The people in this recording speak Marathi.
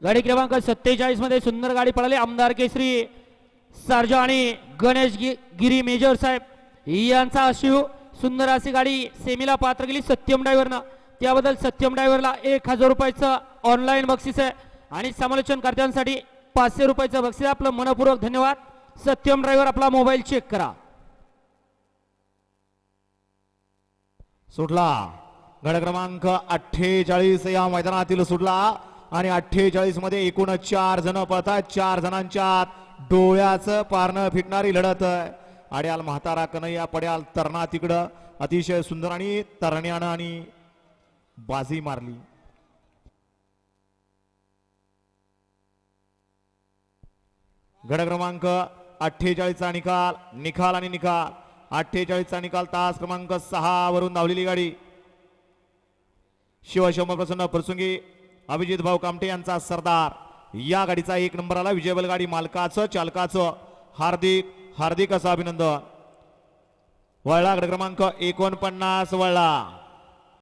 गाडी क्रमांक 47 मध्ये सुंदर गाडी पळाली आमदार केसरी सार्जा आणि गणेश गिरी मेजर साहेब यांचा शिव सुंदर अशी गाडी सेमीला पात्र गेली सत्यम ड्रायव्हरनं त्याबद्दल सत्यम ड्रायव्हरला 1000 रुपयाचं ऑनलाईन बक्षीस आहे आणि समालोचनकर्त्यांसाठी 500 रुपयाचं बक्षीस. आपलं मनपूर्वक धन्यवाद. सत्यम ड्रायव्हर आपला मोबाईल चेक करा. सुटला गड क्रमांक 48 या मैदानातील सुटला आणि 48 मध्ये एकूण 4 जण पळतात. 4 जणांच्या डोळ्याचं पारणं फिटणारी लढत. आड्याल म्हातारा कन्हैया पड्याल तरणा तिकडं अतिशय सुंदर आणि तरण्यानं आणि बाजी मारली. गड क्रमांक 48 चा निकाल आणि निकाल 48 चा निकाल तास क्रमांक 6 वरून धावलेली गाडी शिवशंभर प्रसन्न प्रसंगी अभिजित भाऊ कामटे यांचा सरदार या गाडीचा 1 नंबर आला. विजयबल गाडी मालकाचं चालकाचं हार्दिक असं अभिनंदन. वळला गड क्रमांक 49 वळला.